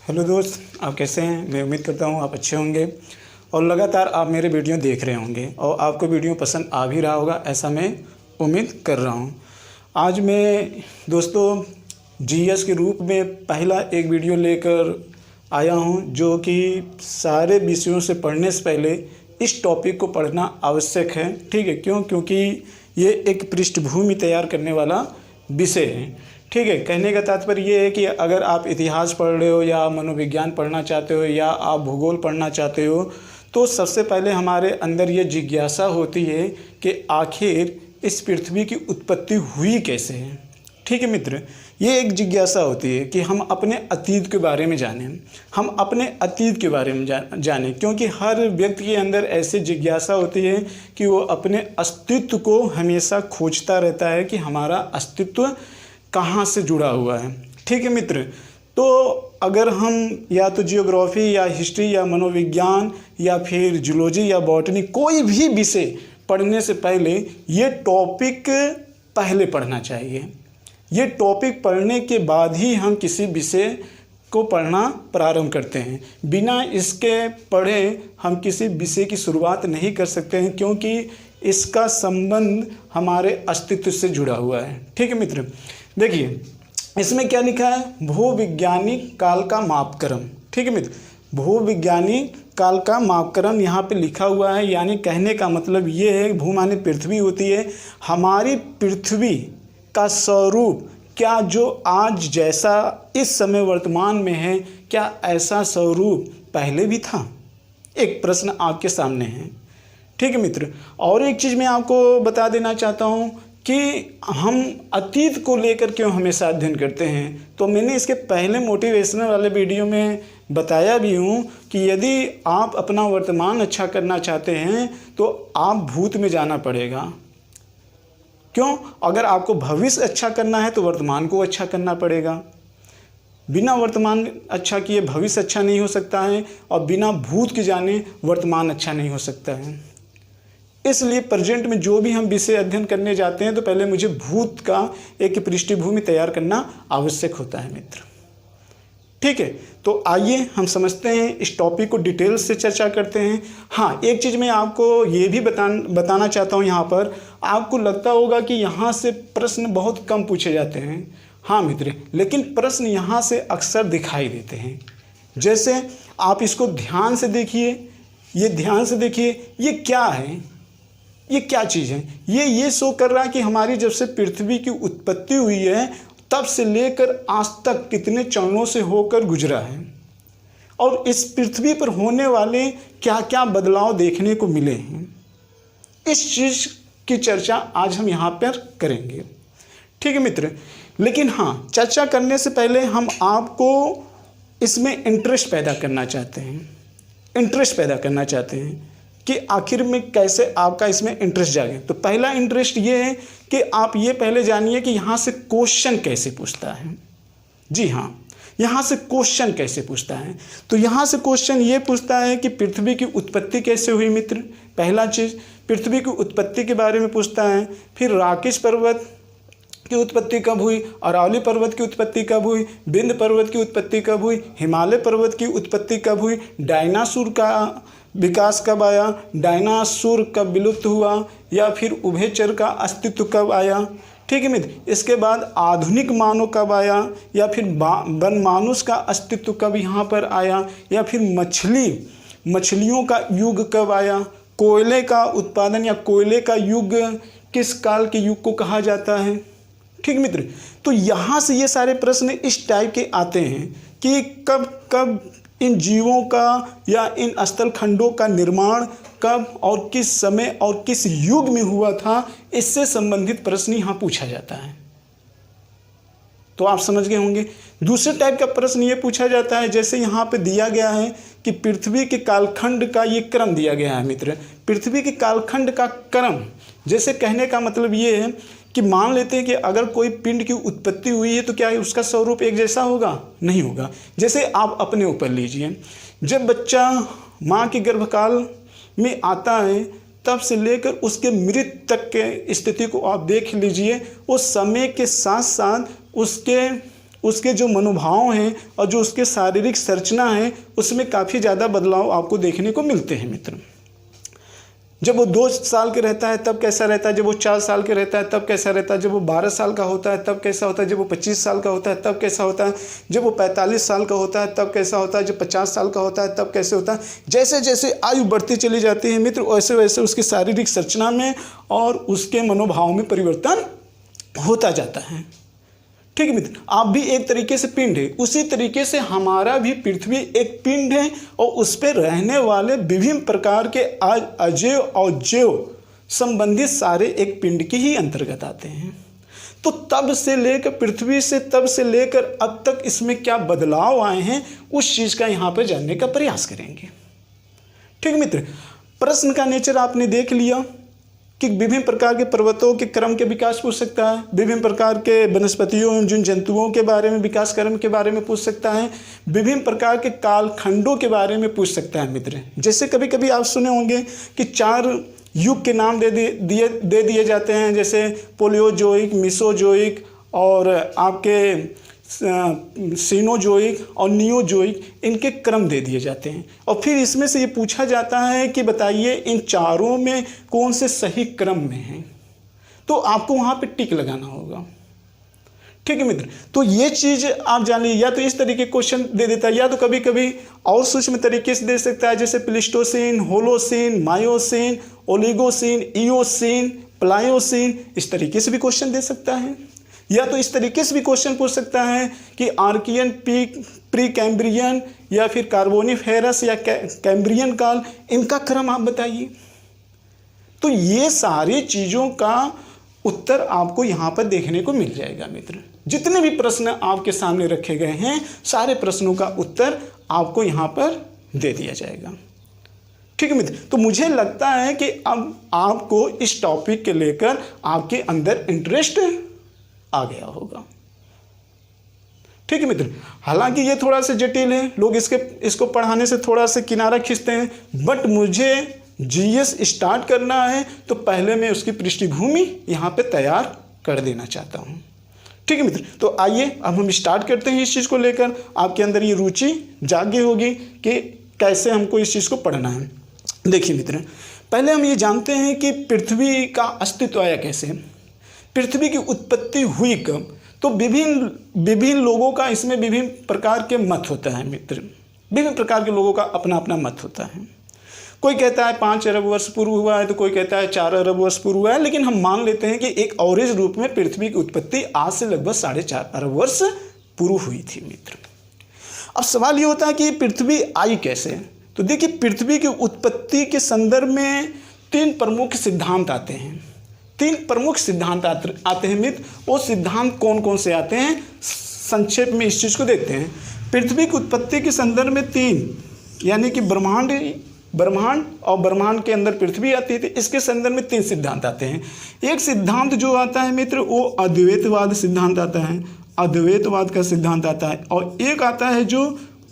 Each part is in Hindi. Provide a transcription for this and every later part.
हेलो दोस्त, आप कैसे हैं। मैं उम्मीद करता हूँ आप अच्छे होंगे और लगातार आप मेरे वीडियो देख रहे होंगे और आपको वीडियो पसंद आ भी रहा होगा, ऐसा मैं उम्मीद कर रहा हूँ। आज मैं दोस्तों जीएस के रूप में पहला एक वीडियो लेकर आया हूँ जो कि सारे विषयों से पढ़ने से पहले इस टॉपिक को पढ़ना आवश्यक है। ठीक है, क्योंकि ये एक पृष्ठभूमि तैयार करने वाला विषय है। ठीक है, कहने का तात्पर्य ये है कि अगर आप इतिहास पढ़ रहे हो या मनोविज्ञान पढ़ना चाहते हो या आप भूगोल पढ़ना चाहते हो तो सबसे पहले हमारे अंदर ये जिज्ञासा होती है कि आखिर इस पृथ्वी की उत्पत्ति हुई कैसे है। ठीक है मित्र, ये एक जिज्ञासा होती है कि हम अपने अतीत के बारे में जानें, हम अपने अतीत के बारे में जानें, क्योंकि हर व्यक्ति के अंदर ऐसी जिज्ञासा होती है कि वो अपने अस्तित्व को हमेशा खोजता रहता है कि हमारा अस्तित्व कहाँ से जुड़ा हुआ है। ठीक है मित्र, तो अगर हम या तो जियोग्राफी या हिस्ट्री या मनोविज्ञान या फिर जूलॉजी या बॉटनी कोई भी विषय पढ़ने से पहले ये टॉपिक पहले पढ़ना चाहिए। ये टॉपिक पढ़ने के बाद ही हम किसी विषय को पढ़ना प्रारंभ करते हैं। बिना इसके पढ़े हम किसी विषय की शुरुआत नहीं कर सकते हैं, क्योंकि इसका संबंध हमारे अस्तित्व से जुड़ा हुआ है। ठीक है मित्र, देखिए इसमें क्या लिखा है, भूविज्ञानिक काल का मापक्रम। ठीक है मित्र, भूविज्ञानिक काल का मापक्रम यहाँ पे लिखा हुआ है। यानी कहने का मतलब ये है, भू माने पृथ्वी होती है, हमारी पृथ्वी का स्वरूप क्या जो आज जैसा इस समय वर्तमान में है, क्या ऐसा स्वरूप पहले भी था। एक प्रश्न आपके सामने है। ठीक है मित्र, और एक चीज़ मैं आपको बता देना चाहता हूँ कि हम अतीत को लेकर क्यों हमेशा अध्ययन करते हैं। तो मैंने इसके पहले मोटिवेशनल वाले वीडियो में बताया भी हूँ कि यदि आप अपना वर्तमान अच्छा करना चाहते हैं तो आप भूत में जाना पड़ेगा। क्यों? अगर आपको भविष्य अच्छा करना है तो वर्तमान को अच्छा करना पड़ेगा। बिना वर्तमान अच्छा किए भविष्य अच्छा नहीं हो सकता है और बिना भूत के जाने वर्तमान अच्छा नहीं हो सकता है। इसलिए प्रेजेंट में जो भी हम विषय अध्ययन करने जाते हैं तो पहले मुझे भूत का एक पृष्ठभूमि तैयार करना आवश्यक होता है मित्र। ठीक है, तो आइए हम समझते हैं, इस टॉपिक को डिटेल से चर्चा करते हैं। हाँ, एक चीज़ मैं आपको ये भी बताना चाहता हूँ। यहाँ पर आपको लगता होगा कि यहाँ से प्रश्न बहुत कम पूछे जाते हैं। हाँ मित्र, लेकिन प्रश्न यहाँ से अक्सर दिखाई देते हैं। जैसे आप इसको ध्यान से देखिए, ये ध्यान से देखिए, ये क्या है, ये क्या चीज़ है। ये शो कर रहा है कि हमारी जब से पृथ्वी की उत्पत्ति हुई है तब से लेकर आज तक कितने चरणों से होकर गुजरा है और इस पृथ्वी पर होने वाले क्या क्या बदलाव देखने को मिले हैं। इस चीज़ की चर्चा आज हम यहाँ पर करेंगे। ठीक है मित्र, लेकिन हाँ, चर्चा करने से पहले हम आपको इसमें इंटरेस्ट पैदा करना चाहते हैं कि आखिर में कैसे आपका इसमें इंटरेस्ट जागे। तो पहला इंटरेस्ट ये है कि आप ये पहले जानिए कि यहाँ से क्वेश्चन कैसे पूछता है। जी हाँ, यहाँ से क्वेश्चन कैसे पूछता है। तो यहाँ से क्वेश्चन ये पूछता है कि पृथ्वी की उत्पत्ति कैसे हुई मित्र। पहला चीज़ पृथ्वी की उत्पत्ति के बारे में पूछता है। फिर राकेश पर्वत की उत्पत्ति कब हुई, अरावली पर्वत की उत्पत्ति कब हुई, विंध्य पर्वत की उत्पत्ति कब हुई, हिमालय पर्वत की उत्पत्ति कब हुई, डायनासोर का विकास कब आया, डायनासोर कब विलुप्त हुआ, या फिर उभयचर का अस्तित्व कब आया। ठीक है मित्र, इसके बाद आधुनिक मानव कब आया, या फिर वन मानुष का अस्तित्व कब यहाँ पर आया, या फिर मछलियों का युग कब आया, कोयले का उत्पादन या कोयले का युग किस काल के युग को कहा जाता है। ठीक मित्र, तो यहाँ से ये सारे प्रश्न इस टाइप के आते हैं कि कब इन जीवों का या इन स्थल खंडों का निर्माण कब और किस समय और किस युग में हुआ था, इससे संबंधित प्रश्न यहाँ पूछा जाता है। तो आप समझ गए होंगे। दूसरे टाइप का प्रश्न ये पूछा जाता है, जैसे यहाँ पे दिया गया है कि पृथ्वी के कालखंड का ये क्रम दिया गया है मित्र। पृथ्वी के कालखंड का क्रम, जैसे कहने का मतलब ये है कि मान लेते हैं कि अगर कोई पिंड की उत्पत्ति हुई है तो क्या उसका स्वरूप एक जैसा होगा? नहीं होगा। जैसे आप अपने ऊपर लीजिए, जब बच्चा माँ के गर्भकाल में आता है तब से लेकर उसके मृत्यु तक के स्थिति को आप देख लीजिए, उस समय के साथ साथ उसके उसके जो मनोभाव हैं और जो उसके शारीरिक संरचना है उसमें काफ़ी ज़्यादा बदलाव आपको देखने को मिलते हैं मित्र। जब वो 2 साल के रहता है तब कैसा रहता है, जब वो 4 साल के रहता है तब कैसा रहता है, जब वो 12 साल का होता है तब कैसा होता है, जब वो 25 साल का होता है तब कैसा होता है, जब वो 45 साल का होता है तब कैसा होता है, जब 50 साल का होता है तब कैसे होता है। जैसे जैसे आयु बढ़ती चली जाती है मित्र, वैसे वैसे उसकी शारीरिक संरचना में और उसके मनोभाव में परिवर्तन होता जाता है। ठीक है मित्र, आप भी एक तरीके से पिंड है, उसी तरीके से हमारा भी पृथ्वी एक पिंड है और उस पर रहने वाले विभिन्न प्रकार के अजैव और जैव संबंधित सारे एक पिंड के ही अंतर्गत आते हैं। तो तब से लेकर पृथ्वी से तब से लेकर अब तक इसमें क्या बदलाव आए हैं उस चीज़ का यहाँ पर जानने का प्रयास करेंगे। ठीक है मित्र, प्रश्न का नेचर आपने देख लिया कि विभिन्न प्रकार के पर्वतों के क्रम के विकास पूछ सकता है, विभिन्न प्रकार के वनस्पतियों जिन जंतुओं के बारे में विकास क्रम के बारे में पूछ सकता है, विभिन्न प्रकार के कालखंडों के बारे में पूछ सकता है मित्र। जैसे कभी कभी आप सुने होंगे कि 4 युग के नाम दे दिए जाते हैं, जैसे पोलियोजोइक, मिसोजोइक और आपके सीनोजोइक और नियोजोइक, इनके क्रम दे दिए जाते हैं। और फिर इसमें से ये पूछा जाता है कि बताइए इन चारों में कौन से सही क्रम में हैं, तो आपको वहाँ पे टिक लगाना होगा। ठीक है मित्र, तो ये चीज़ आप जान लीजिए। या तो इस तरीके क्वेश्चन दे देता है, या तो कभी कभी और सूक्ष्म तरीके से दे सकता है, जैसे Pleistocene, Holocene, myosin, Oligocene, eosin, Pliocene, इस तरीके से भी क्वेश्चन दे सकता है। या तो इस तरीके से भी क्वेश्चन पूछ सकता है कि आर्कियन, प्री कैम्ब्रियन या फिर कार्बोनिफेरस या कैम्ब्रियन काल, इनका क्रम आप बताइए। तो ये सारी चीज़ों का उत्तर आपको यहाँ पर देखने को मिल जाएगा मित्र। जितने भी प्रश्न आपके सामने रखे गए हैं सारे प्रश्नों का उत्तर आपको यहाँ पर दे दिया जाएगा। ठीक है मित्र, तो मुझे लगता है कि अब आपको इस टॉपिक के लेकर आपके अंदर इंटरेस्ट आ गया होगा। ठीक है मित्र, हालांकि ये थोड़ा सा जटिल है, लोग इसको पढ़ाने से थोड़ा सा किनारा खींचते हैं, बट मुझे जीएस स्टार्ट करना है तो पहले मैं उसकी पृष्ठभूमि यहाँ पे तैयार कर देना चाहता हूँ। ठीक है मित्र, तो आइए अब हम स्टार्ट करते हैं इस चीज़ को लेकर। आपके अंदर ये रुचि जागी होगी कि कैसे हमको इस चीज़ को पढ़ना है। देखिए मित्र, पहले हम ये जानते हैं कि पृथ्वी का अस्तित्व आया कैसे, पृथ्वी की उत्पत्ति हुई कब। तो विभिन्न लोगों का इसमें विभिन्न प्रकार के मत होता है मित्र, विभिन्न प्रकार के लोगों का अपना अपना मत होता है। कोई कहता है 5 अरब वर्ष पूर्व हुआ है, तो कोई कहता है 4 अरब वर्ष पूर्व हुआ है, लेकिन हम मान लेते हैं कि एक एवरेज रूप में पृथ्वी की उत्पत्ति आज से लगभग 4.5 अरब वर्ष पूर्व हुई थी मित्र। अब सवाल ये होता है कि पृथ्वी आई कैसे। तो देखिए, पृथ्वी की उत्पत्ति के संदर्भ में 3 प्रमुख सिद्धांत आते हैं। 3 प्रमुख सिद्धांत आते हैं मित्र। वो सिद्धांत कौन कौन से आते हैं, संक्षेप में इस चीज़ को देखते हैं। पृथ्वी की उत्पत्ति के संदर्भ में 3, यानी कि ब्रह्मांड और ब्रह्मांड के अंदर पृथ्वी आती थी, इसके संदर्भ में 3 सिद्धांत आते हैं। एक सिद्धांत जो आता है मित्र वो अद्वैतवाद सिद्धांत आता है, अद्वैतवाद का सिद्धांत आता है, और एक आता है जो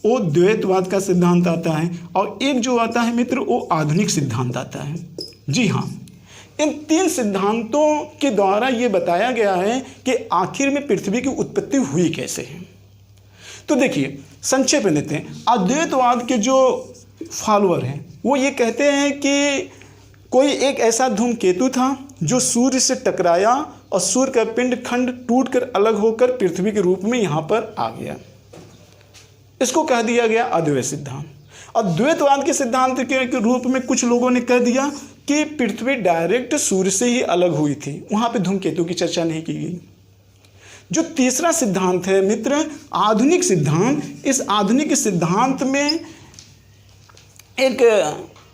वो द्वैतवाद का सिद्धांत आता है, और एक जो आता है मित्र वो आधुनिक सिद्धांत आता है। जी हाँ, इन 3 सिद्धांतों के द्वारा ये बताया गया है कि आखिर में पृथ्वी की उत्पत्ति हुई कैसे है। तो देखिए, संक्षेप में देते हैं। अद्वैतवाद के जो फॉलोअर हैं वो ये कहते हैं कि कोई एक ऐसा धूमकेतु था जो सूर्य से टकराया और सूर्य का पिंड खंड टूटकर अलग होकर पृथ्वी के रूप में यहाँ पर आ गया। इसको कह दिया गया अद्वैत सिद्धांत। अद्वैतवाद के सिद्धांत के रूप में कुछ लोगों ने कह दिया कि पृथ्वी डायरेक्ट सूर्य से ही अलग हुई थी, वहाँ पे धूमकेतु की चर्चा नहीं की गई। जो तीसरा सिद्धांत है मित्र, आधुनिक सिद्धांत, इस आधुनिक सिद्धांत में एक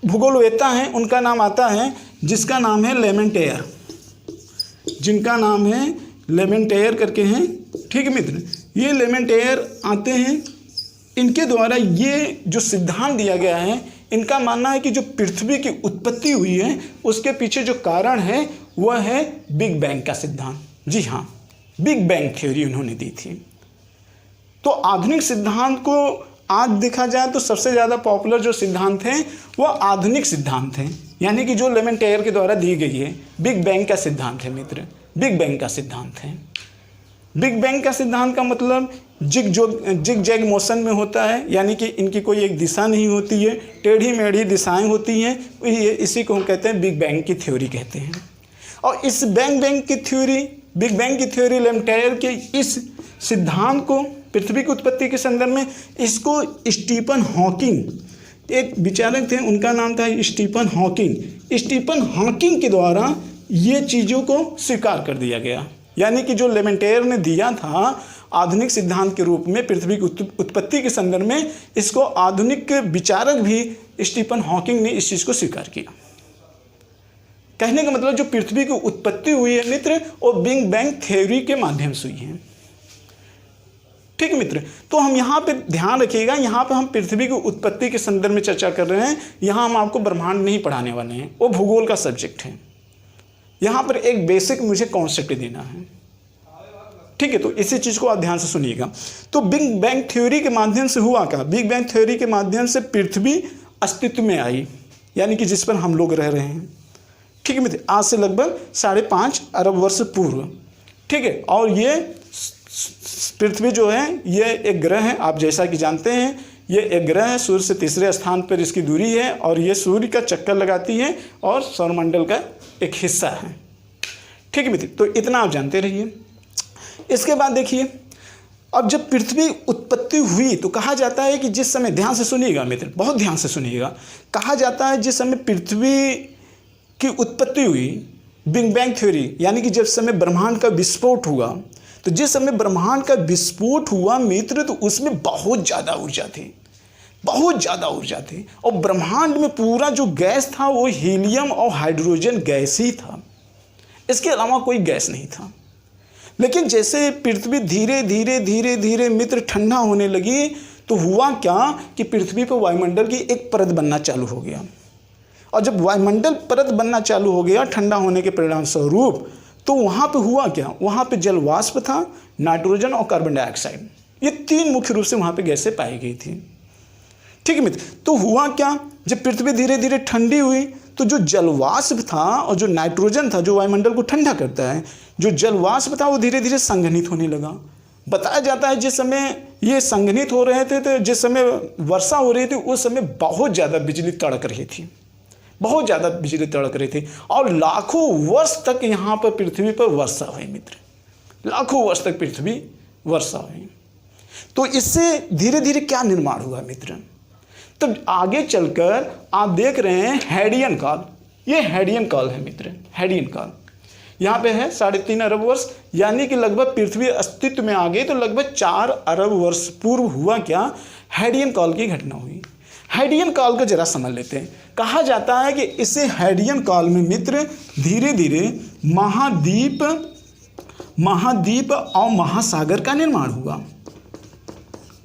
भूगोलवेत्ता हैं, उनका नाम आता है, जिसका नाम है लेमेंटेयर, जिनका नाम है लेमेंटेयर करके हैं। ठीक है मित्र, ये लेमेंटेयर आते हैं। इनके द्वारा ये जो सिद्धांत दिया गया है, इनका मानना है कि जो पृथ्वी की उत्पत्ति हुई है उसके पीछे जो कारण है वह है बिग बैंग का सिद्धांत। जी हाँ, बिग बैंग थ्योरी उन्होंने दी थी। तो आधुनिक सिद्धांत को आज देखा जाए तो सबसे ज़्यादा पॉपुलर जो सिद्धांत हैं वह आधुनिक सिद्धांत हैं, यानी कि जो लेमेंटेयर के द्वारा दी गई है, बिग बैंग का सिद्धांत है मित्र, बिग बैंग का सिद्धांत है। बिग बैंग का सिद्धांत का मतलब जिग जैग मोशन में होता है, यानी कि इनकी कोई एक दिशा नहीं होती है, टेढ़ी मेढ़ी दिशाएं होती हैं, इसी को हम कहते हैं बिग बैंग की थ्योरी कहते हैं। और इस बिग बैंग की थ्योरी लेमटायर के इस सिद्धांत को, पृथ्वी की उत्पत्ति के संदर्भ में, इसको स्टीफन हॉकिंग एक विचारक थे, उनका नाम था स्टीफन हॉकिंग के द्वारा ये चीज़ों को स्वीकार कर दिया गया। यानी कि जो लेमटायर ने दिया था आधुनिक सिद्धांत के रूप में पृथ्वी की उत्पत्ति के संदर्भ में, इसको आधुनिक विचारक भी स्टीफन हॉकिंग ने इस चीज़ को स्वीकार किया। कहने का मतलब जो पृथ्वी की उत्पत्ति हुई है मित्र, वो बिग बैंग थ्योरी के माध्यम से हुई है। ठीक मित्र, तो हम यहाँ पे ध्यान रखिएगा, यहाँ पे हम पृथ्वी की उत्पत्ति के संदर्भ में चर्चा कर रहे हैं। यहाँ हम आपको ब्रह्मांड नहीं पढ़ाने वाले हैं, वो भूगोल का सब्जेक्ट है। यहाँ पर एक बेसिक मुझे कॉन्सेप्ट देना है, ठीक है। तो इसी चीज़ को आप ध्यान से सुनिएगा। तो बिग बैंग थ्योरी के माध्यम से हुआ क्या? बिग बैंग थ्योरी के माध्यम से पृथ्वी अस्तित्व में आई, यानी कि जिस पर हम लोग रह रहे हैं, ठीक है मित्र, आज से लगभग 5.5 अरब वर्ष पूर्व, ठीक है। और ये पृथ्वी जो है ये एक ग्रह है, आप जैसा कि जानते हैं ये एक ग्रह है, सूर्य से तीसरे स्थान पर इसकी दूरी है, और ये सूर्य का चक्कर लगाती है और सौरमंडल का एक हिस्सा है, ठीक है मित्र। तो इतना आप जानते रहिए। इसके बाद देखिए, अब जब पृथ्वी उत्पत्ति हुई तो कहा जाता है कि जिस समय, ध्यान से सुनिएगा मित्र, बहुत ध्यान से सुनिएगा, कहा जाता है जिस समय पृथ्वी की उत्पत्ति हुई, बिग बैंग थ्योरी, यानी कि जब समय ब्रह्मांड का विस्फोट हुआ, तो जिस समय ब्रह्मांड का विस्फोट हुआ मित्र, तो उसमें बहुत ज़्यादा ऊर्जा थी, और ब्रह्मांड में पूरा जो गैस था वो हीलियम और हाइड्रोजन गैस ही था, इसके अलावा कोई गैस नहीं था। लेकिन जैसे पृथ्वी धीरे धीरे मित्र ठंडा होने लगी, तो हुआ क्या कि पृथ्वी पर वायुमंडल की एक परत बनना चालू हो गया। और जब वायुमंडल परत बनना चालू हो गया ठंडा होने के परिणाम स्वरूप, तो वहाँ पे हुआ क्या? वहाँ पे जल वाष्प था, नाइट्रोजन और कार्बन डाइऑक्साइड, ये 3 मुख्य रूप से वहाँ पे गैसें पाई गई थी, ठीक है मित्र। तो हुआ क्या, जब पृथ्वी धीरे धीरे ठंडी हुई, तो जो जलवाष्प था और जो नाइट्रोजन था, जो वायुमंडल को ठंडा करता है, जो जलवाष्प था वो धीरे धीरे संघनित होने लगा। बताया जाता है जिस समय ये संघनित हो रहे थे, तो जिस समय वर्षा हो रही थी, उस समय बहुत ज़्यादा बिजली तड़क रही थी, और लाखों वर्ष तक यहाँ पर पृथ्वी पर वर्षा हुई मित्र, लाखों वर्ष तक पृथ्वी वर्षा हुई। तो इससे धीरे धीरे क्या निर्माण हुआ मित्र? तब आगे चलकर आप देख रहे हैं हेडियन काल, ये हेडियन काल है मित्र, हेडियन काल यहाँ पे है 3.5 अरब वर्ष, यानी कि लगभग पृथ्वी अस्तित्व में आ गई, तो लगभग 4 अरब वर्ष पूर्व हुआ क्या? हेडियन काल की घटना हुई। हेडियन काल को जरा समझ लेते हैं। कहा जाता है कि इसे हेडियन काल में मित्र धीरे धीरे महाद्वीप और महासागर का निर्माण हुआ।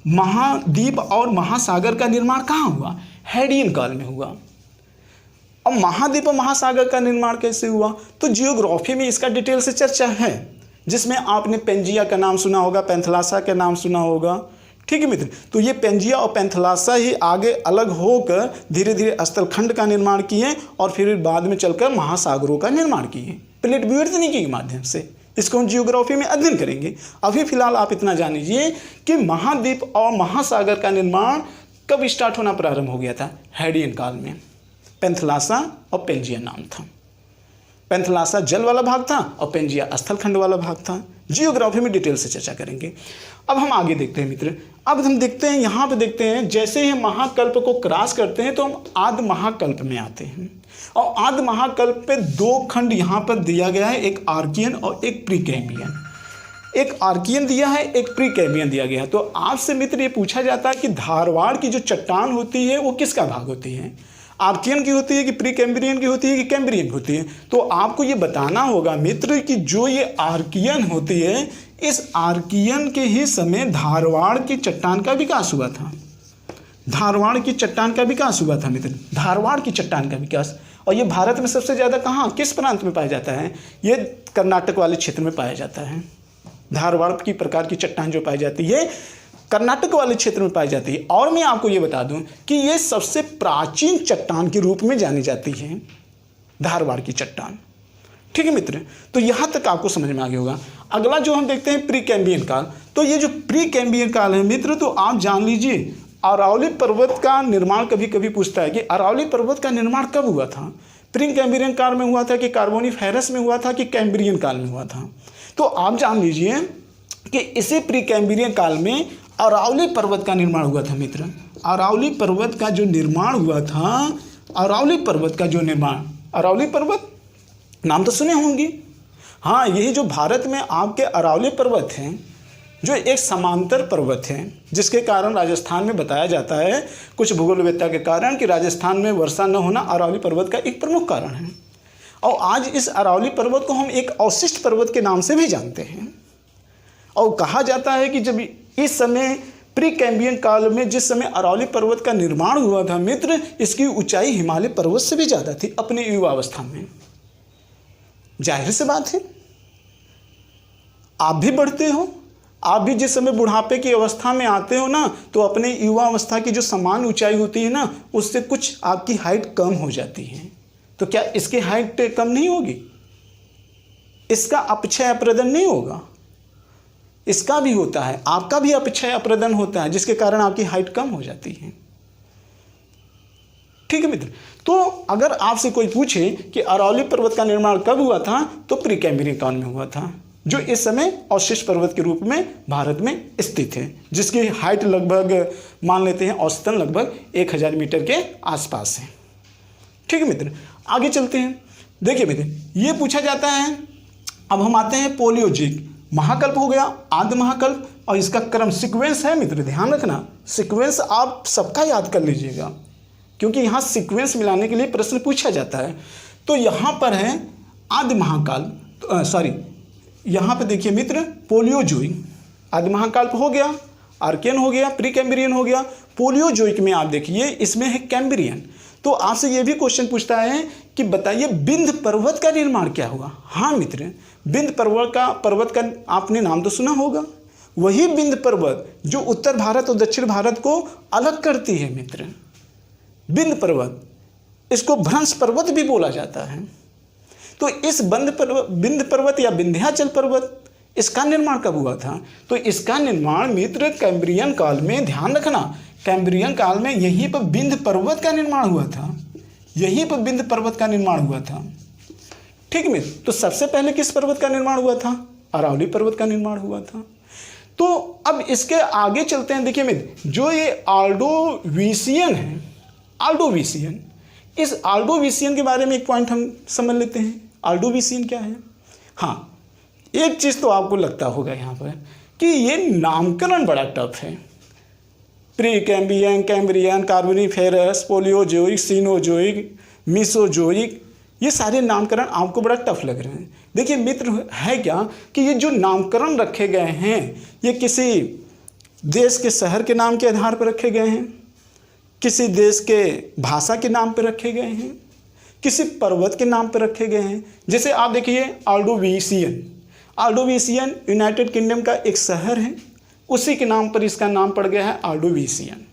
महाद्वीप और महासागर का निर्माण कहाँ हुआ? हेडियन काल में हुआ। और महाद्वीप और महासागर का निर्माण कैसे हुआ? तो जियोग्राफी में इसका डिटेल से चर्चा है, जिसमें आपने पेंजिया का नाम सुना होगा, पैंथलासा का नाम सुना होगा, ठीक है मित्र। तो ये पेंजिया और पैंथलासा ही आगे अलग होकर धीरे धीरे स्थलखंड का निर्माण किए, और फिर बाद में चलकर महासागरों का निर्माण किए, प्लेट विवर्तनिकी के माध्यम से। इसको हम जियोग्राफी में अध्ययन करेंगे। अभी फिलहाल आप इतना जान लीजिए कि महाद्वीप और महासागर का निर्माण कब स्टार्ट होना प्रारंभ हो गया था? हेडियन काल में। पैंथलासा और पेंजिया नाम था। पैंथलासा जल वाला भाग था और पेंजिया स्थलखंड वाला भाग था। जियोग्राफी में डिटेल से चर्चा करेंगे। अब हम आगे देखते हैं मित्र। अब हम देखते हैं, यहाँ पे देखते हैं, जैसे ही महाकल्प को क्रॉस करते हैं तो हम आद्य महाकल्प में आते हैं। और आद्य महाकल्प पे 2 खंड यहाँ पर दिया गया है, एक आर्कियन और एक प्रीकैम्बियन। एक आर्कियन दिया है, एक प्रीकैम्बियन दिया गया है। तो आपसे मित्र ये पूछा जाता है कि धारवाड़ की जो चट्टान होती है वो किसका भाग होती है? आर्कियन की होती है कि प्रीकैम्ब्रियन की होती है कि कैम्ब्रियन की होती है? तो आपको ये बताना होगा मित्र कि जो ये आर्कियन होती है, इस आर्कियन के ही समय धारवाड़ की चट्टान का विकास हुआ था। धारवाड़ की चट्टान का विकास हुआ था मित्र, धारवाड़ की चट्टान का विकास। और ये भारत में सबसे ज़्यादा कहाँ, किस प्रांत में पाया जाता है? ये कर्नाटक वाले क्षेत्र में पाया जाता है। धारवाड़ की प्रकार की चट्टान जो पाई जाती है कर्नाटक वाले क्षेत्र में पाई जाती है। और मैं आपको ये बता दूं कि ये सबसे प्राचीन चट्टान के रूप में जानी जाती है, धारवाड़ की चट्टान, ठीक है मित्र। तो यहाँ तक आपको समझ में आ गया होगा। अगला जो हम देखते हैं प्री कैम्ब्रियन काल। तो ये जो प्री कैम्ब्रियन काल है मित्र, तो आप जान लीजिए अरावली पर्वत का निर्माण कभी कभी पूछता है कि अरावली पर्वत का निर्माण कब हुआ था। प्री कैम्ब्रियन काल में हुआ था कि कार्बोनिफेरस में हुआ था कि कैम्ब्रियन काल में हुआ था। तो आप जान लीजिए कि इसी प्री कैम्ब्रियन काल में अरावली पर्वत का निर्माण हुआ था मित्र। अरावली पर्वत का जो निर्माण हुआ था, अरावली पर्वत का जो निर्माण, अरावली पर्वत नाम तो सुने होंगे। हाँ, यही जो भारत में आपके अरावली पर्वत हैं, जो एक समांतर पर्वत है, जिसके कारण राजस्थान में बताया जाता है कुछ भूगोलवेत्ता के कारण कि राजस्थान में वर्षा न होना अरावली पर्वत का एक प्रमुख कारण है। और आज इस अरावली पर्वत को हम एक अवशिष्ट पर्वत के नाम से भी जानते हैं। और कहा जाता है कि जब इस समय प्री कैम्ब्रियन काल में जिस समय अरावली पर्वत का निर्माण हुआ था मित्र, इसकी ऊंचाई हिमालय पर्वत से भी ज़्यादा थी अपने युवावस्था में। जाहिर सी बात है, आप भी बढ़ते हो, आप भी जिस समय बुढ़ापे की अवस्था में आते हो ना, तो अपने युवा अवस्था की जो समान ऊंचाई होती है ना, उससे कुछ आपकी हाइट कम हो जाती है। तो क्या इसकी हाइट कम नहीं होगी? इसका अपक्षय अप्रदन नहीं होगा? इसका भी होता है, आपका भी अपक्षय अप्रदन होता है, जिसके कारण आपकी हाइट कम हो जाती है। ठीक है मित्र। तो अगर आपसे कोई पूछे कि अरावली पर्वत का निर्माण कब हुआ था, तो प्री कैम्ब्रियन काल में हुआ था, जो इस समय अवशिष्ट पर्वत के रूप में भारत में स्थित है, जिसकी हाइट लगभग मान लेते हैं औसतन लगभग 1000 मीटर के आसपास है। ठीक है मित्र, आगे चलते हैं। देखिए मित्र, ये पूछा जाता है, अब हम आते हैं पोलियोजिक। महाकल्प हो गया, आद्य महाकल्प, और इसका क्रम सीक्वेंस है मित्र, ध्यान रखना, सीक्वेंस आप सबका याद कर लीजिएगा, क्योंकि यहाँ सीक्वेंस मिलाने के लिए प्रश्न पूछा जाता है। तो यहाँ पर है आद्य महाकाल, यहाँ पे देखिए मित्र पोलियोजोइक। आद्य महाकाल हो गया, आर्कियन हो गया, प्री कैम्ब्रियन हो गया। पोलियोजोइक में आप देखिए इसमें है कैम्ब्रियन। तो आपसे ये भी क्वेश्चन पूछता है कि बताइए विंध्य पर्वत का निर्माण क्या हुआ। हाँ मित्र, विंध्य पर्वत का आपने नाम तो सुना होगा। वही विंध्य पर्वत जो उत्तर भारत और दक्षिण भारत को अलग करती है मित्र, विंध्य पर्वत, इसको भ्रंश पर्वत भी बोला जाता है। तो इस विंध्य पर्वत या विंध्याचल पर्वत, इसका निर्माण कब हुआ था? तो इसका निर्माण मित्र कैम्ब्रियन काल में, ध्यान रखना, कैम्ब्रियन काल में यहीं पर विंध्य पर्वत का निर्माण हुआ था, यहीं पर विंध्य पर्वत का निर्माण हुआ था। ठीक मित्र, तो सबसे पहले किस पर्वत का निर्माण हुआ था? अरावली पर्वत का निर्माण हुआ था। तो अब इसके आगे चलते हैं। देखिए मित्र, जो ये ऑर्डोविशियन है, ऑर्डोविशियन, इस ऑर्डोविशियन के बारे में एक पॉइंट हम समझ लेते हैं। ऑर्डोविशियन क्या है? हाँ, एक चीज़ तो आपको लगता होगा यहाँ पर कि ये नामकरण बड़ा टफ है। Precambrian, Cambrian, Carboniferous, Paleozoic, Cenozoic, Mesozoic, ये सारे नामकरण आपको बड़ा टफ लग रहे हैं। देखिए मित्र, है क्या कि ये जो नामकरण रखे गए हैं, ये किसी देश के शहर के नाम के आधार पर रखे गए हैं, किसी देश के भाषा के नाम पर रखे गए हैं, किसी पर्वत के नाम पर रखे गए हैं। जैसे आप देखिए ऑर्डोविशियन, ऑर्डोविशियन यूनाइटेड किंगडम का एक शहर है, उसी के नाम पर इसका नाम पड़ गया है ऑर्डोविशियन।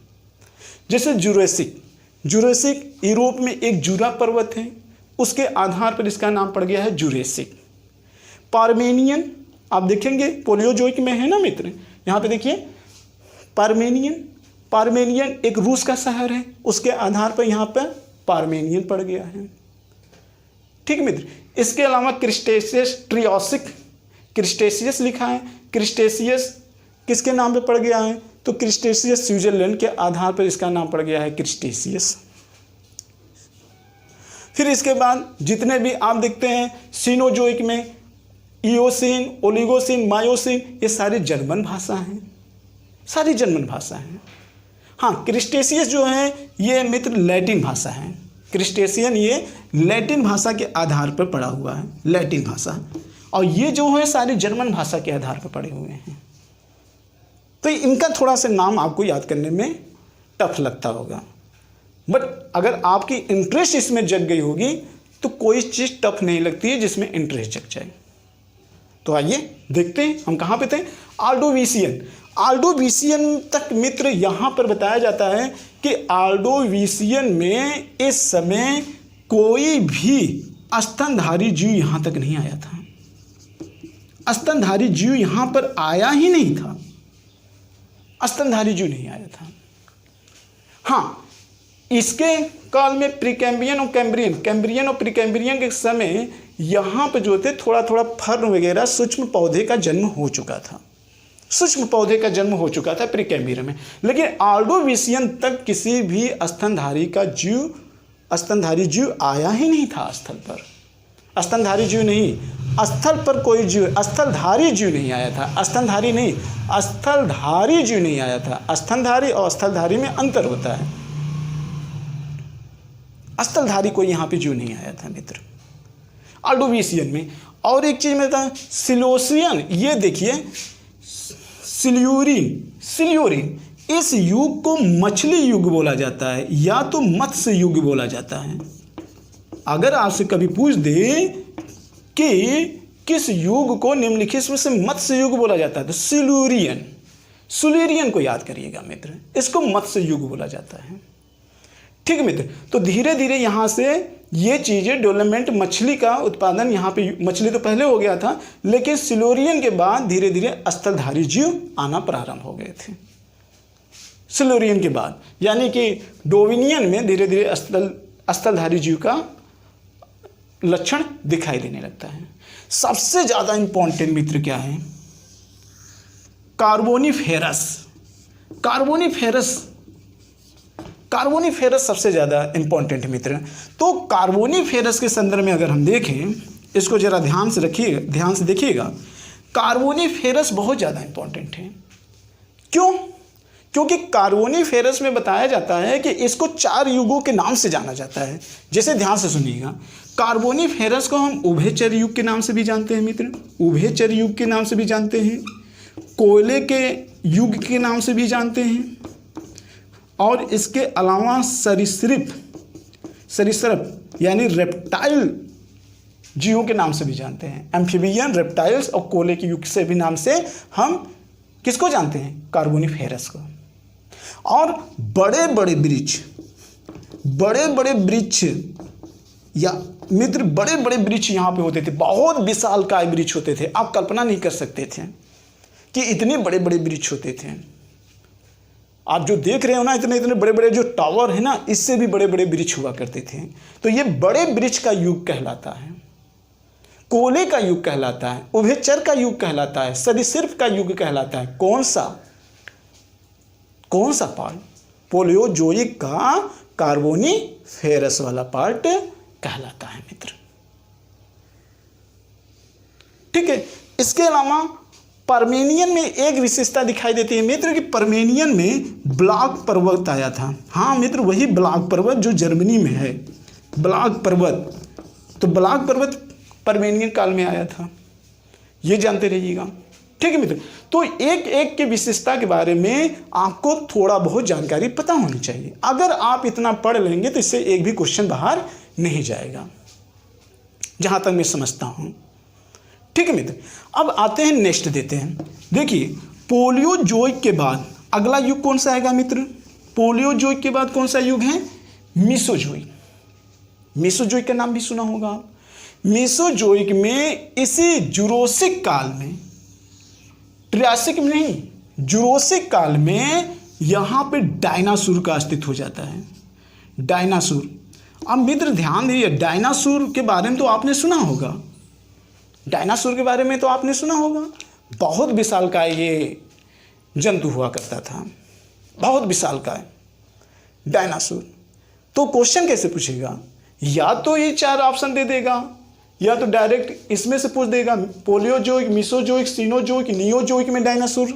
जैसे जुरेसिक, जुरेसिक यूरोप में एक जुरा पर्वत है, उसके आधार पर इसका नाम पड़ गया है जुरेसिक। पार्मेनियन आप देखेंगे पोलियोजोइक में है ना मित्र, यहाँ पे देखिए पार्मेनियन, पार्मेनियन एक रूस का शहर है, उसके आधार पर यहाँ पर पार्मेनियन पड़ गया है। ठीक मित्र, इसके अलावा क्रिस्टेशियस, ट्रियोसिक, क्रिस्टेशियस लिखा है, क्रिस्टेशियस किसके नाम पे पड़ गया है? तो क्रिस्टेशियस स्विट्जरलैंड के आधार पर इसका नाम पड़ गया है क्रिस्टेशियस। फिर इसके बाद जितने भी आप देखते हैं सीनोजोइक में इयोसीन, ओलिगोसीन, मायोसीन, ये सारी जर्मन भाषा हैं, सारी जर्मन भाषा हैं। हाँ, क्रिस्टेशियस जो है ये मित्र लैटिन भाषा है। क्रिस्टेशियन ये लैटिन भाषा के आधार पर पड़ा हुआ है, लैटिन भाषा, और ये जो है सारी जर्मन भाषा के आधार पर पड़े हुए हैं। तो इनका थोड़ा सा नाम आपको याद करने में टफ लगता होगा, बट अगर आपकी इंटरेस्ट इसमें जग गई होगी तो कोई चीज़ टफ नहीं लगती है जिसमें इंटरेस्ट जग जाए। तो आइए देखते हैं हम कहाँ पे थे। ऑर्डोविशियन, ऑर्डोविशियन तक मित्र यहाँ पर बताया जाता है कि ऑर्डोविशियन में इस समय कोई भी स्तनधारी जीव यहाँ तक नहीं आया था। स्तनधारी जीव यहाँ पर आया ही नहीं था, स्तनधारी जीव नहीं आया था। हाँ, इसके काल में प्रीकैम्ब्रियन और कैम्ब्रियन और प्रीकैम्ब्रियन के समय यहाँ पर जो थे थोड़ा थोड़ा फर्न वगैरह सूक्ष्म पौधे का जन्म हो चुका था, सूक्ष्म पौधे का जन्म हो चुका था प्रीकैम्ब्रियन में। लेकिन ऑर्डोविशियन तक किसी भी स्तनधारी जीव आया ही नहीं था स्थल पर। स्तनधारी जीव नहीं, स्थल पर कोई जीव, स्थलधारी जीव नहीं आया था। स्तनधारी नहीं, स्थलधारी जीव नहीं आया था। स्तनधारी और स्थलधारी में अंतर होता है। स्थलधारी कोई यहाँ पे जीव नहीं आया था मित्र ऑर्डोविशियन में। और एक चीज में था सिलोसियन, ये देखिए सिल्यूरिन, इस युग को मछली युग बोला जाता है या तो मत्स्य युग बोला जाता है। अगर आपसे कभी पूछ दे कि किस युग को निम्नलिखित में से मत्स्य युग बोला जाता है तो सिल्यूरियन को याद करिएगा मित्र, इसको मत्स्य युग बोला जाता है। ठीक है मित्र, तो धीरे धीरे यहाँ से ये चीज़ें डेवलपमेंट, मछली का उत्पादन यहाँ पे, मछली तो पहले हो गया था लेकिन सिल्यूरियन के बाद धीरे धीरे स्थलधारी जीव आना प्रारंभ हो गए थे सिल्यूरियन के बाद। यानी कि डोविनियन में धीरे धीरे स्थलधारी जीव का लक्षण दिखाई देने लगता है। सबसे ज़्यादा इंपॉर्टेंट मित्र क्या है? कार्बोनिफेरस सबसे ज़्यादा इंपॉर्टेंट मित्र। तो कार्बोनिफेरस के संदर्भ में अगर हम देखें, इसको जरा ध्यान से देखिएगा, कार्बोनिफेरस बहुत ज़्यादा इंपॉर्टेंट है। क्यों? क्योंकि कार्बोनिफेरस में बताया जाता है कि इसको 4 युगों के नाम से जाना जाता है। जैसे ध्यान से सुनिएगा, कार्बोनिफेरस को हम उभयचर युग के नाम से भी जानते हैं मित्र, उभयचर युग के नाम से भी जानते हैं, कोयले के युग के नाम से भी जानते हैं, और इसके अलावा सरीसृप यानी रेप्टाइल जीवों के नाम से भी जानते हैं। एम्फीबियन, रेप्टाइल्स और कोयले के युग से भी नाम से हम किसको जानते हैं? कार्बोनिफेरस को। और बड़े बड़े वृक्ष या मित्र बड़े बड़े वृक्ष यहाँ पे होते थे, बहुत विशालकाय वृक्ष होते थे। आप कल्पना नहीं कर सकते थे कि इतने बड़े बड़े वृक्ष होते थे। आप जो देख रहे हो ना, इतने इतने बड़े बड़े जो टावर है ना, इससे भी बड़े बड़े वृक्ष हुआ करते थे। तो ये बड़े वृक्ष का युग कहलाता है, कोयले का युग कहलाता है, उभयचर का युग कहलाता है, सरीसृप का युग कहलाता है। कौन सा पार्ट? पोलियोजोइक का कार्बोनिफेरस वाला पार्ट कहलाता है मित्र। ठीक है, इसके अलावा पर्मेनियन में एक विशेषता दिखाई देती है मित्र कि पर्मेनियन में ब्लाक पर्वत आया था। हाँ मित्र, वही ब्लाक पर्वत जो जर्मनी में है, ब्लाक पर्वत। तो ब्लाक पर्वत पर्मेनियन काल में आया था, ये जानते रहिएगा। ठीक है मित्र, तो एक एक की विशेषता के बारे में आपको थोड़ा बहुत जानकारी पता होनी चाहिए। अगर आप इतना पढ़ लेंगे तो इससे एक भी क्वेश्चन बाहर नहीं जाएगा, जहां तक मैं समझता हूं। ठीक है मित्र, अब आते हैं नेक्स्ट देते हैं। देखिए, पोलियोजोइक के बाद अगला युग कौन सा आएगा मित्र? पोलियोजोइक के बाद कौन सा युग है? मेसोजोइक। मेसोजोइक का नाम भी सुना होगा आप। मेसोजोइक में इसी जुरासिक काल में, ट्रियासिक में नहीं, जुरासिक काल में यहाँ पे डायनासोर का अस्तित्व हो जाता है। डायनासोर, अब मित्र ध्यान दीजिए, डायनासोर के बारे में तो आपने सुना होगा, डायनासोर के बारे में तो आपने सुना होगा। बहुत विशालकाय ये जंतु हुआ करता था, बहुत विशालकाय डायनासोर। तो क्वेश्चन कैसे पूछेगा? या तो ये 4 ऑप्शन दे देगा, या तो डायरेक्ट इसमें से पूछ देगा पोलियोजोइक, मेसोजोइक, सीनोजोइक, नियोजोइक में डायनासोर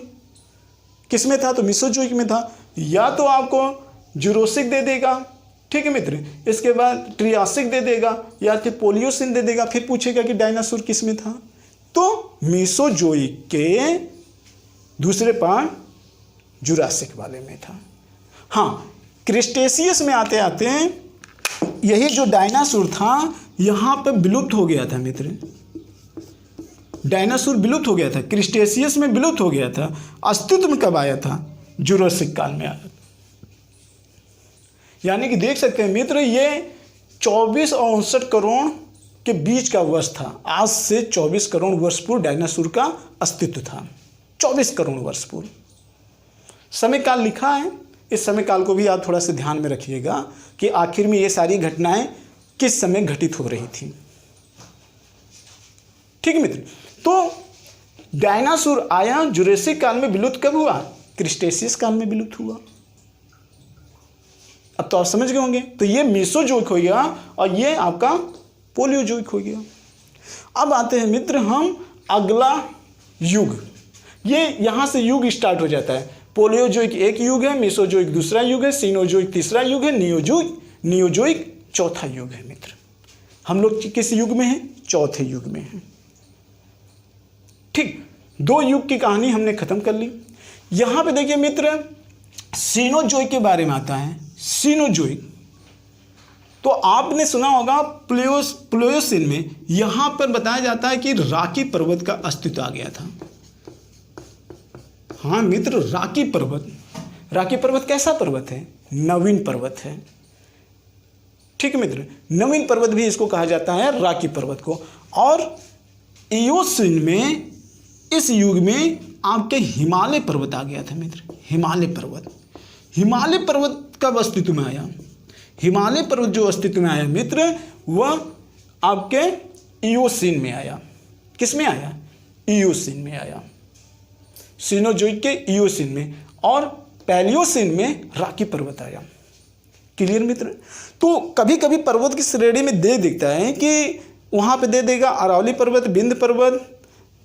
किस में था? तो मेसोजोइक में था। या तो आपको जुरासिक दे देगा, ठीक है मित्र, इसके बाद ट्रियासिक दे देगा, या फिर पोलियोसिन दे देगा, फिर पूछेगा कि डायनासोर किस में था। तो मेसोजोइक के दूसरे पार्ट जुरासिक वाले में था। हाँ, क्रिस्टेशियस में आते आते यही जो डायनासोर था यहाँ पे विलुप्त हो गया था मित्र। डायनासोर विलुप्त हो गया था, क्रिस्टेशियस में विलुप्त हो गया था। अस्तित्व में कब आया था? जुरासिक काल में आया था। यानी कि देख सकते हैं मित्र, ये 24 और 59 करोड़ के बीच का वर्ष था। आज से 24 करोड़ वर्ष पूर्व डायनासोर का अस्तित्व था। 24 करोड़ वर्ष पूर्व समय काल लिखा है। इस समय काल को भी आप थोड़ा सा ध्यान में रखिएगा कि आखिर में ये सारी घटनाएं किस समय घटित हो रही थी। ठीक है मित्र, तो डायनासोर आया जुरासिक काल में विलुप्त कब हुआ? क्रिटेशियस काल में विलुप्त हुआ। अब तो आप समझ गए होंगे। तो ये मेसोजोइक हो गया और ये आपका पोलियोजोइक हो गया। अब आते हैं मित्र हम अगला युग। ये यहां से युग स्टार्ट हो जाता है। पोलियोजोइक एक युग है, मेसोजोइक दूसरा युग है, सीनोजोइक तीसरा युग है, नियोजोइक चौथा युग है। मित्र हम लोग किस युग में हैं? चौथे युग में हैं। ठीक, 2 युग की कहानी हमने खत्म कर ली। यहां पे देखिए मित्र सीनोजोइक के बारे में आता है। सीनोजोइक तो आपने सुना होगा प्लेयोसिन में यहां पर बताया जाता है कि राकी पर्वत का अस्तित्व आ गया था। हाँ मित्र, राकी पर्वत कैसा पर्वत है? नवीन पर्वत है। ठीक है मित्र, नवीन पर्वत भी इसको कहा जाता है, राकी पर्वत को। और इयोसिन में, इस युग में आपके हिमालय पर्वत आ गया था मित्र। हिमालय पर्वत कब अस्तित्व में आया? हिमालय पर्वत जो अस्तित्व में आया मित्र, वह आपके इयोसिन में आया। किस में आया? इयोसिन में आया। सीनोजोइक के इयोसिन में। और पैलियोसिन में राकी पर्वत आया। क्लियर मित्र? तो कभी कभी पर्वत की श्रेणी में दे दिखता है कि वहाँ पे दे देगा अरावली पर्वत, विंध्य पर्वत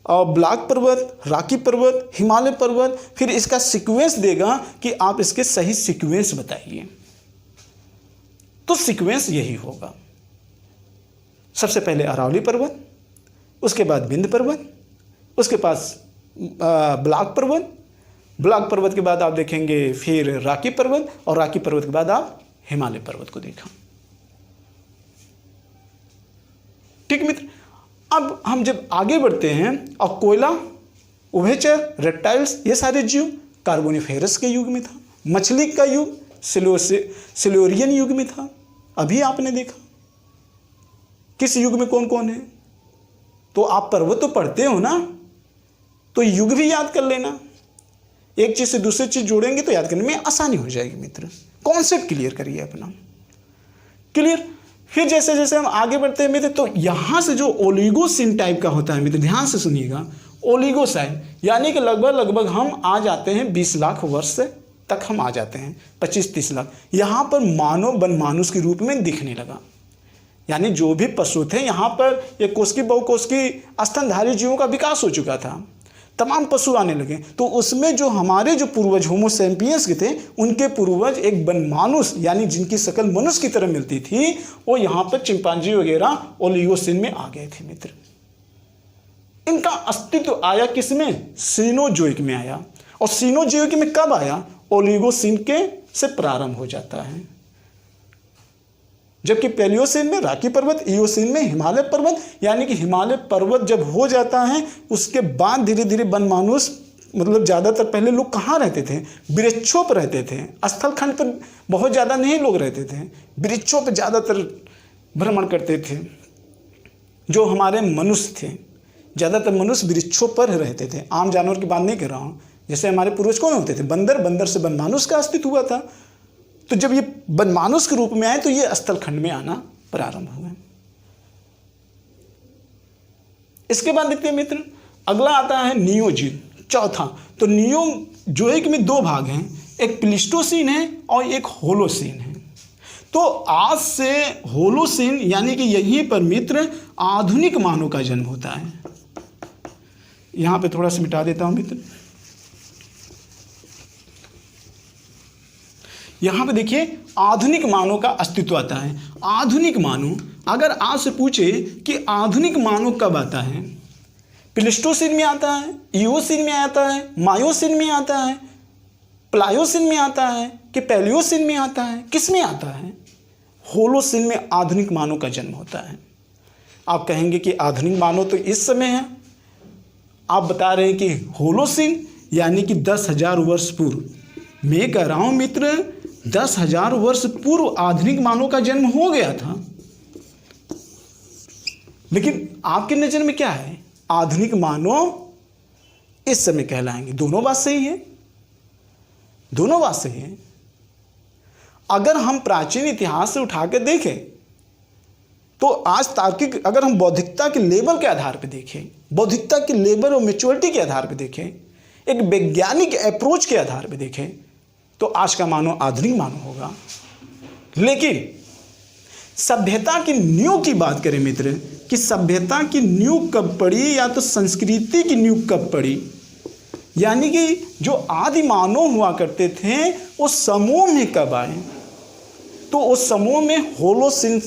और ब्लैक पर्वत, राकी पर्वत, हिमालय पर्वत। फिर इसका सीक्वेंस देगा कि आप इसके सही सीक्वेंस बताइए। तो सीक्वेंस यही होगा, सबसे पहले अरावली पर्वत, उसके बाद विंध्य पर्वत, उसके पास ब्लैक पर्वत के बाद आप देखेंगे फिर राकी पर्वत, और राकी पर्वत के बाद आप हिमालय पर्वत को देखा। ठीक मित्र, अब हम जब आगे बढ़ते हैं और कोयला, उभयचर, रेप्टाइल्स, ये सारे जीव कार्बोनिफेरस के युग में था। मछली का युग सिल्यूरियन युग में था। अभी आपने देखा किस युग में कौन कौन है। तो आप पर्वत तो पढ़ते हो ना, तो युग भी याद कर लेना। एक चीज से दूसरी चीज जोड़ेंगे तो याद करने में आसानी हो जाएगी मित्र। कॉन्सेप्ट क्लियर करिए अपना। क्लियर? फिर जैसे जैसे हम आगे बढ़ते हैं मित्र, तो यहां से जो ओलिगोसिन टाइप का होता है मित्र, ध्यान से सुनिएगा, ओलिगोसाइन यानी कि लगभग हम आ जाते हैं 20 लाख वर्ष तक हम आ जाते हैं, 25-30 लाख। यहाँ पर मानव वनमानुष के रूप में दिखने लगा। यानी जो भी पशु थे यहाँ पर ये कोशिकी बहुकोशिकी स्तनधारी जीवों का विकास हो चुका था, तमाम पशु आने लगे। तो उसमें जो हमारे जो पूर्वज होमो सैपियंस के थे, उनके पूर्वज एक वनमानुष यानी जिनकी शक्ल मनुष्य की तरह मिलती थी, वो यहाँ पर चिंपांजी वगैरह ओलिगोसिन में आ गए थे मित्र। इनका अस्तित्व आया किसमें? सीनोजोइक में आया। और सीनोजोइक में कब आया? ओलिगोसिन के से प्रारंभ हो जाता है। जबकि पैलियोसिन में राकी पर्वत, इयोसिन में हिमालय पर्वत, यानी कि हिमालय पर्वत जब हो जाता है उसके बाद धीरे धीरे वनमानुष, मतलब ज़्यादातर पहले लोग कहाँ रहते थे? वृक्षों पर रहते थे। स्थल खंड पर बहुत ज़्यादा नहीं लोग रहते थे, वृक्षों पर ज़्यादातर भ्रमण करते थे। जो हमारे मनुष्य थे, ज़्यादातर मनुष्य वृक्षों पर रहते थे। आम जानवर की बात नहीं कर रहा हूँ। जैसे हमारे पूर्वज कौन होते थे? बंदर से वनमानुष का अस्तित्व हुआ था। तो जब ये वनमानुष के रूप में आए तो ये स्थल खंड में आना प्रारंभ हुए। इसके बाद देखते हैं मित्र, अगला आता है नियोजिन, चौथा। तो नियोजोइक में 2 भाग हैं, एक प्लीस्टोसीन है और एक होलोसीन है। तो आज से होलोसीन यानी कि यहीं पर मित्र आधुनिक मानव का जन्म होता है। यहां पे थोड़ा सा मिटा देता हूं मित्र। यहां पे देखिए आधुनिक मानव का अस्तित्व आता है। आधुनिक मानव, अगर आपसे पूछे कि आधुनिक मानव कब आता है, प्लीस्टोसीन में आता है, इयोसिन में आता है, मायोसिन में आता है, प्लायोसिन में आता है कि पैलियोसिन में आता है, किस में आता है? होलोसिन में आधुनिक मानव का जन्म होता है। आप कहेंगे कि आधुनिक मानव तो इस समय है, आप बता रहे हैं कि होलोसिन यानी कि 10,000 वर्ष पूर्व। मैं कह रहा हूं मित्र 10,000 वर्ष पूर्व आधुनिक मानव का जन्म हो गया था। लेकिन आपकी नज़र में क्या है? आधुनिक मानव इस समय कहलाएंगे। दोनों बात सही है, दोनों बात सही है। अगर हम प्राचीन इतिहास से उठा के देखें तो आज तार्किक, अगर हम बौद्धिकता के लेवल के आधार पर देखें, बौद्धिकता के लेवल और मैच्योरिटी के आधार पर देखें, एक वैज्ञानिक अप्रोच के आधार पर देखें, तो आज का मानव आधुनिक मानव होगा। लेकिन सभ्यता की नींव की बात करें मित्र, कि सभ्यता की नींव कब पड़ी या तो संस्कृति की नींव कब पड़ी, यानी कि जो आदि मानव हुआ करते थे वो समूह में कब आए, तो उस समूह में होलोसिन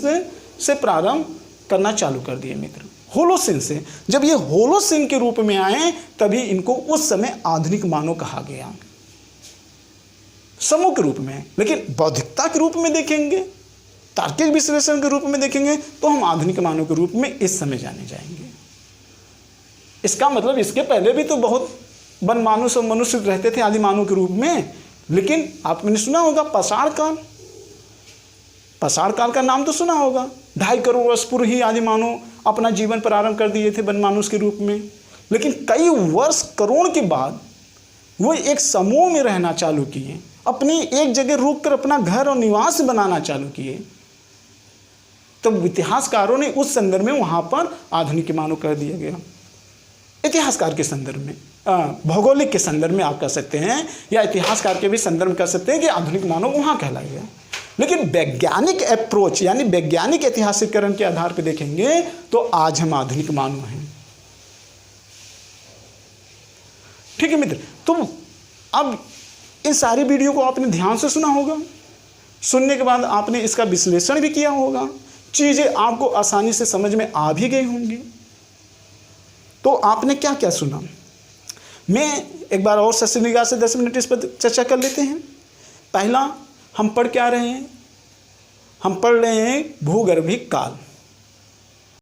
से प्रारंभ करना चालू कर दिए मित्र। होलोसिन से, जब ये होलोसिन के रूप में आए तभी इनको उस समय आधुनिक मानव कहा गया, समूह के रूप में। लेकिन बौद्धिकता के रूप में देखेंगे, तार्किक विश्लेषण के रूप में देखेंगे तो हम आधुनिक मानव के रूप में इस समय जाने जाएंगे। इसका मतलब इसके पहले भी तो बहुत वन मानुष और मनुष्य रहते थे आदि मानव के रूप में। लेकिन आपने सुना होगा पाषाण काल, पाषाण काल का नाम तो सुना होगा। 2.5 करोड़ वर्ष पूर्व ही आदि मानव अपना जीवन प्रारंभ कर दिए थे वन मानुष के रूप में। लेकिन कई वर्ष करोड़ के बाद वो एक समूह में रहना चालू किए, अपनी एक जगह रुक कर अपना घर और निवास बनाना चालू किए। तब इतिहासकारों ने उस संदर्भ में वहाँ पर आधुनिक मानव कर दिया गया। इतिहासकार के संदर्भ में, भौगोलिक के संदर्भ में आप कह सकते हैं, या इतिहासकार के भी संदर्भ में कह सकते हैं कि आधुनिक मानव वहाँ कहलाया गया। लेकिन वैज्ञानिक अप्रोच यानी वैज्ञानिक ऐतिहासिकरण के आधार पर देखेंगे तो आज हम आधुनिक मानव हैं। ठीक है मित्र, तो अब इन सारी वीडियो को आपने ध्यान से सुना होगा, सुनने के बाद आपने इसका विश्लेषण भी किया होगा, चीज़ें आपको आसानी से समझ में आ भी गई होंगी। तो आपने क्या क्या सुना, मैं एक बार और सस्य निगाह से 10 मिनट इस पर चर्चा कर लेते हैं। पहला, हम पढ़ क्या रहे हैं? हम पढ़ रहे हैं भूगर्भिक काल।